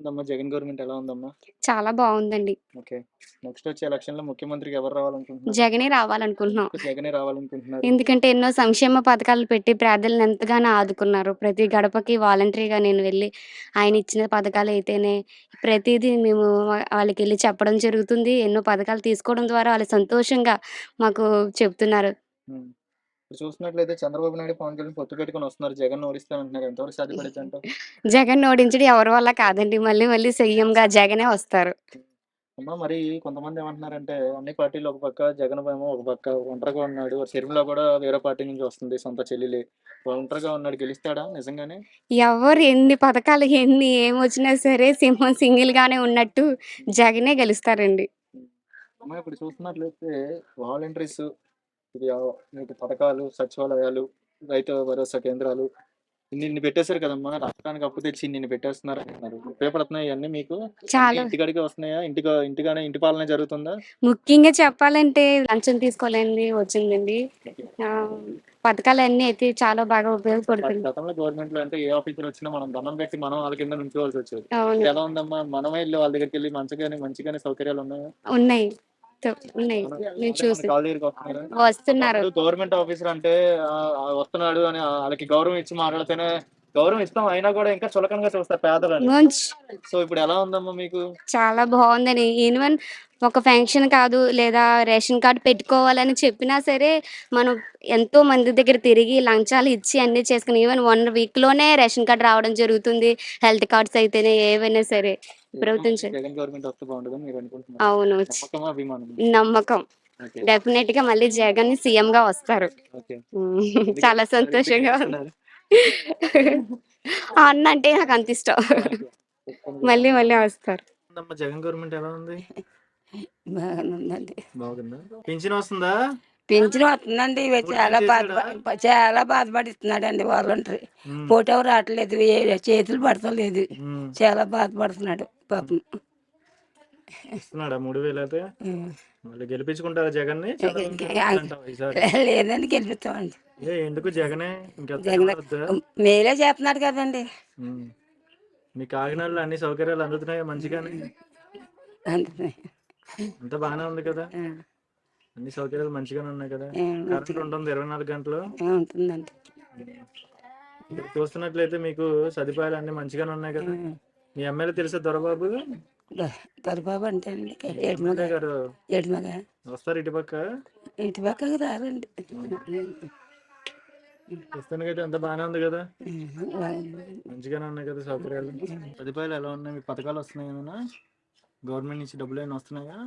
ఉందమ్మా? జగన్ గవర్నమెంట్ ఎలా ఉందమ్మా? చాలా బావుందండి. ఓకే. నెక్స్ట్ వచ్చే ఎలక్షన్‌లో ముఖ్యమంత్రిగా ఎవరు రావాలనుకుంటున్నారు? జగనే రావాలనుకుంటున్నాం. ఎందుకు జగనే రావాలనుకుంటున్నారు? ఎందుకంటే ఎన్నో సంక్షేమ పథకాలు పెట్టి పేదలను ఎంతగానో ఆదుకున్నారు. ప్రతి గడపకి వాలంటరీగా నేను వెళ్ళి ఆయన ఇచ్చిన పథకాలైతేనే ప్రతీదీ మేము వాళ్ళకెళ్ళి చెప్పడం జరుగుతుంది. ఎన్నో పథకాలు తీసుకోవడం ద్వారా వాళ్ళు సంతోషంగా మాకు చెప్తున్నారు. హ్మ్. ఇప్పుడు చూస్తున్నట్లయితే చంద్రబాబు నాయుడు, పవన్ కళ్యాణ్ పొత్తు పెట్టుకొని వస్తున్నారు. జగన్‌ని ఓడిస్తానంటున్నారు. ఎంతవరకు సాధ్యపడిద్దంటావు? జగన్‌ని ఓడించడం ఎవరి వల్ల కాదండి. మళ్ళీ మళ్ళీ సీఎంగా జగనే వస్తారు. అమ్మా మరి కొంతమంది ఏమంటున్నారంటే అన్ని పార్టీలు ఒక పక్క, జగన్ ఏమో ఒక పక్క ఒంటరిగా ఉన్నాడు. షర్మిల కూడా వేరే పార్టీ నుంచి వస్తుంది. సొంత చెల్లెలే. ఒంటరిగా ఉన్నాడు. గెలుస్తాడా నిజంగానే? ఎవరు ఎన్ని పథకాలు ఏమొచ్చినా సరే సింహం సింగిల్‌గానే ఉన్నట్టు జగనే గెలుస్తారండి. హ్మ్. అమ్మా ఇప్పుడు చూస్తున్నట్లయితే వాలంటీర్స్ ఇది మీకు పథకాలు, సచివాలయాలు, రైతు భరోసా కేంద్రాలు ఇన్నిన్ని పెట్టేశారు కదమ్మా! రాష్ట్రానికి అప్పు తెచ్చి ఇన్నిన్ని పెట్టేస్తున్నారంటున్నారు. ఉపయోగపడుతున్నాయా ఇయన్నీ మీకు? అన్నీ చాలా ఇంటికాడికే వస్తున్నాయా? ఇంటిగానే ఇంటి పాలనే జరుగుతుందా? ముఖ్యంగా చెప్పాలంటే లంచం తీసుకోలేనిది వచ్చిందండి. ఓకే. ఆహ్, పథకాలన్నీ అయితే చాలా బాగా ఉపయోగపడుతుంది. గతంలో గవర్నమెంట్‌లో అంటే ఏ ఆఫీసర్ వచ్చినా మనం దండం పెట్టి మనం వాళ్ళ కింద నుంచోవాల్సొచ్చేది. అవును. ఇప్పుడు ఎలా ఉందమ్మా? మనమే ఎళ్లి వాళ్ళ దగ్గరికెళ్లి మంచిగానే సౌకర్యాలున్నాయా? ఉన్నాయి. ఉన్నాయి. అవునా? నేను అంటే మన చూసి కాళ్ళ దగ్గరికి వస్తున్నారా? వస్తున్నారు. ఒకప్పుడు గవర్నమెంట్ ఆఫీసర్ అంటే వస్తున్నాడు అని ఆళ్ళకి గౌరవం ఇచ్చి మాట్లాడితేనే గౌరవం ఇస్తాం. అయినా కూడా ఇంకా చులకనగా చూస్తారు పేదలని. మంచ్ సో, ఇప్పుడు ఎలా ఉందమ్మా మీకు? చాలా బావుందని ఈవెన్ ఒక ఫంక్షన్ కాదు లేదా రేషన్ కార్డ్ పెట్టుకోవాలని చెప్పినా సరే, మనం ఎంతో మంది దగ్గర తిరిగి లంచాలు ఇచ్చి అన్నీ చేసుకొని ఈవెన్ 1 వీక్‌లోనే రేషన్ కార్డ్ రావడం జరుగుతుంది. హెల్త్ కార్డ్స్ అయితేనే ఏవైనా సరే. ఏదైనా ప్రభుత్వం మళ్ళీ జగన్ గవర్నమెంట్ వస్తే బావుంటదని మీరనుకుంటున్నారు. అవును. నమ్మకమా? అభిమానమా? నమ్మకం. ఓకే. డెఫినెట్‌గా మళ్ళీ జగన్ సీఎంగా వస్తారు. ఓకే. హ్మ్. ఎందుకు చాలా ఎందుకు సంతోషంగా ఉంది. గెలుస్తున్నారు? ఆ అన్న అంటే నాకంత ఇష్టం. ఓకే. మళ్ళీ మళ్ళీ వస్తారు. ఉందమ్మా జగన్ గవర్నమెంట్ ఎలా ఉంది? బాగానే ఉందండి. బాగుందా? పింఛన్ వస్తుందా? పింఛను వస్తుందండి. ఇవి 3 చాలా నెలలు చేసాడా? చాలా బాధపడిస్తున్నాడండి వాలంటరీ. హ్మ్. ఫోటో రావట్లేదు. చేతులు పడతలేదు. హ్మ్. చాలా బాధపడుతున్నాడు పాపం. ఇస్తున్నాడా 3000 అయితే? ఉమ్. మళ్ళీ గెలిపించుకుంటారా జగన్‌ని? చంద్రబాబు ఇంకా నాయుడు అంటావా ఈసారి? లేదండి గెలుపుతామండి. ఎందుకు జగనే? ఇంకెవరు జగన్ వద్దా? మేలే చేస్తున్నాడు కదండి. హ్మ్. మీ కాకినాడలో అన్ని సౌకర్యాలు అందుతున్నాయా మంచిగానే? అందుకని అంతా బానే ఉంది కదా? ఆ, అన్ని సౌకర్యాలు మంచిగానే ఉన్నాయి కదా? కరెంట్ మంచిగా ఉంటుంది 24 గంటలు. ఉంటుందండి. ఇప్పుడు చూస్తున్నట్లయితే మీకు సదుపాయాలు అన్ని మంచిగానే ఉన్నాయి కదా? మీ ఎమ్మెల్యే తెలుసా దొరబాబు? దొరబాబు అంటే అండి ఏడుమగ ఎమ్మెల్యే గారు ఏడుమగ వస్తారు ఇటుపక్క? ఇటు పక్కకు రారండి. ప్రస్తుతానికైతే అంతా బానే ఉంది కదా? మంచిగానే ఉన్నాయి కదా సౌకర్యాలు? సదుపాయాలు ఎలా ఉన్నాయి? మీకు పథకాలు వస్తున్నాయి ఏమైనా? గవర్నమెంట్ నుంచి డబ్బులు ఏమైనా వస్తున్నాయా?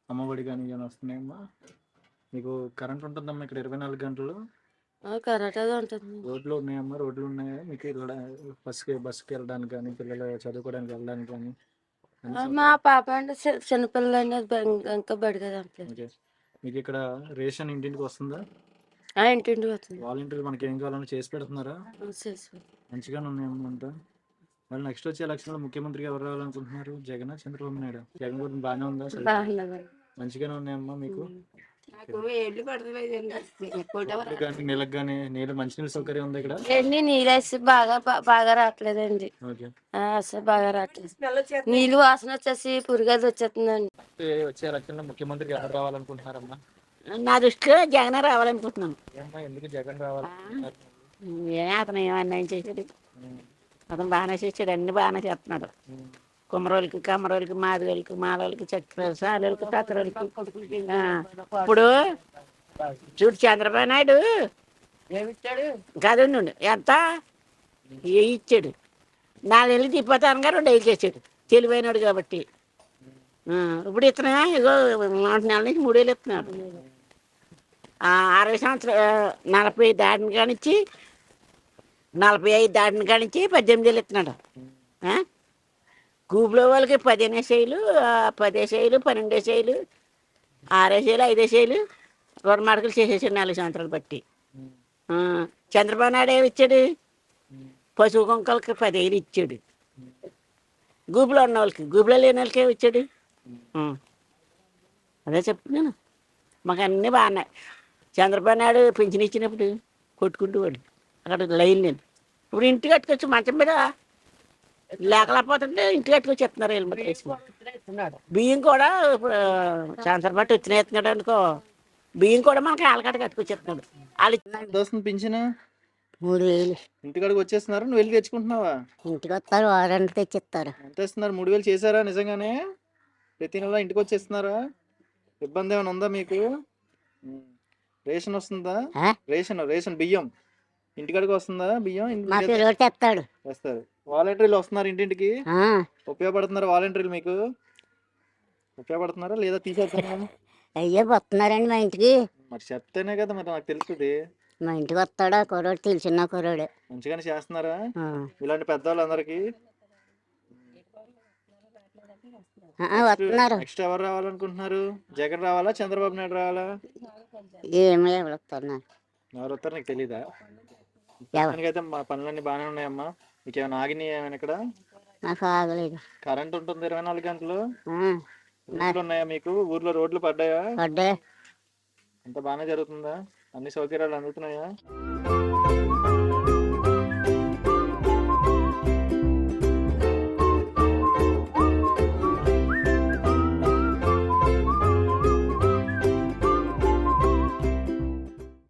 అమ్మఒడి కానీ ఏమైనా వస్తున్నాయమ్మా? మీకు కరెంట్ ఉంటుందమ్మా ఇక్కడ 24 గంటలు? కరెక్ట్ అది ఉంటుంది. రోడ్లు ఉన్నాయమ్మా? రోడ్లు ఉన్నాయా మీకు బస్సుకి వెళ్ళడానికి కానీ పిల్లలు చదువుకోవడానికి వెళ్ళడానికి కానీ మా పాప అంటే చిన్నపిల్లలు అనేది ఇంకా బడిగది అంతే. ఓకే. మీకు ఇక్కడ రేషన్ ఇంటింటికి వస్తుందా? ఇంటింటికి వస్తుంది. వాలంటీర్లు మనకి ఏం కావాలని చేసి పెడుతున్నారా? చేసి మంచిగానే ఉన్నాయమ్మా అంతా. మళ్ళీ నెక్స్ట్ వచ్చే ఎలక్షన్లో ముఖ్యమంత్రిగా ఎవరు రావాలనుకుంటున్నారు? జగన్, చంద్రబాబు నాయుడు? జగన్ గురించి బాగానే ఉందా? బాగున్నది. మంచిగానే ఉన్నాయమ్మా మీకు? నాకు ఏళ్ళు పడతలేదండి. ఫోటో రోడ్లు కానీ నీళ్ళకి కానీ మంచినీళ్ళ సౌకర్యం ఉంది ఇక్కడ? ఎన్ని నీళ్ళు వేసి బాగా రావట్లేదండి. ఓకే. అసలు బాగా రావట్లేదు. నీళ్ళు వాసన వచ్చేసి పురుగది వచ్చేస్తుందండి. వచ్చే ఎలక్షన్లో ముఖ్యమంత్రిగా ఎవరు రావాలనుకుంటున్నారమ్మా? నా దృష్టిలో జగన్ రావాలనుకుంటున్నాను. ఏమ్మా ఎందుకు జగన్ రావాలనుకుంటున్నారు? అతను ఏమన్నా చేశాడు. ఉమ్, అతను బాగానే చేశాడు. అన్ని బాగానే చేస్తున్నాడు. ఉమ్, కుమ్మరోళ్ళకి కమ్మరోళ్ళకి మాదిరోళ్ళకి మాలోళ్ళకి చక్కెర సాలోళ్ళకి తత్తరోళ్ళకి ఇప్పుడు చూడు చంద్రబాబు నాయుడు కాదు ఎంత ఏ ఇచ్చాడు. 4 నెలలు తిప్పోతాను 2 నెలలు చేశాడు. తెలివైనడు కాబట్టి. ఇప్పుడు ఇతనే ఇగో 4 నెలల నుంచి 3 వేలు ఇస్తున్నాడు. 60 సంవత్సరాలు 40 దాటిన కానిచ్చి 45 దాటిన కానిచ్చి 18 వేలు ఇస్తున్నాడు. గూబులో వాళ్ళకి 15 వేసేలు 10 వేసేలు 12 వేసేలు 6 వేసేలు 5 వేసేలు రుణమాటకులు చేసేసాడు 4 సంవత్సరాలు బట్టి. చంద్రబాబు నాయుడు ఏమి ఇచ్చాడు? పశువు కుంకలకి 10,000 ఇచ్చాడు. గూబులో ఉన్న వాళ్ళకి గూబులో లేని వాళ్ళకి ఏమి ఇచ్చాడు? అదే చెప్తున్నాను. మాకు అన్నీ బాగున్నాయి. చంద్రబాబు నాయుడు పింఛన్ ఇచ్చినప్పుడు కొట్టుకుంటూ వాడు అక్కడ లైన్ నేను ఇప్పుడు ఇంటి కట్టుకొచ్చి మంచం మీద లేకపోతుంటే ఇంటికి కట్టుకొచ్చేస్తున్నారు వీళ్ళు మరి వేసి. బియ్యం కూడా ఇప్పుడు సంవత్సరం బట్టి వచ్చినేస్తున్నాడు అనుకో, బియ్యం కూడా మనకి ఆలకట్ట కట్టుకొచ్చేస్తున్నాడు. వాళ్ళు దోస్తుంది పింఛను 3000 ఇంటికాడికి వచ్చేస్తున్నారు, నువ్వు వెళ్ళి తెచ్చుకుంటున్నావా? ఇంటికి వస్తారు, వారంటీ తెచ్చిస్తారు. ఎంత ఇస్తున్నారు? 3000 చేశారా నిజంగానే? ప్రతి నెల ఇంటికి వచ్చేస్తున్నారా? ఇబ్బంది ఏమైనా ఉందా మీకు? రేషన్ వస్తుందా? రేషన్ బియ్యం ఇంటికాడికి వస్తుందా? బియ్యం మా పిల్లలు తెస్తాడు. వస్తారు. వాలంటీర్లు వస్తున్నారు ఇంటింటికి, ఉపయోగపడుతున్నారు వాలంటీర్లు మీకు? ఉపయోగపడుతున్నారా లేదా తీసేస్తున్నారా? అయ్యే వస్తున్నారండి మా ఇంటికి. మరి చెప్తేనే కదా మరి నాకు తెలుస్తుంది. మా ఇంటికి వస్తాడా కుర్రోడు, తెలిసిన కుర్రోడే. మంచిగానే చేస్తున్నారా ఇలాంటి పెద్దవాళ్ళందరికీ? వస్తున్నారు. నెక్స్ట్ ఎవరు రావాలనుకుంటున్నారు? జగన్ రావాలా, చంద్రబాబు నాయుడు రావాలా? ఏమో ఎవరు వస్తున్నారు. ఎవరు వస్తారు నీకు తెలీదా? అయితే మా పనులన్నీ బాగానే ఉన్నాయమ్మా. మీకు ఏమైనా ఆగినాయి ఏమైనా ఇక్కడ? నాకు ఆగలేదు. కరెంట్ ఉంటుంది 24 గంటలు. ఊర్లు ఉన్నాయా మీకు? ఊర్లో రోడ్లు పడ్డాయా? పడ్డాయి. అంత బాగానే జరుగుతుందా? అన్ని సౌకర్యాలు అందుతున్నాయా?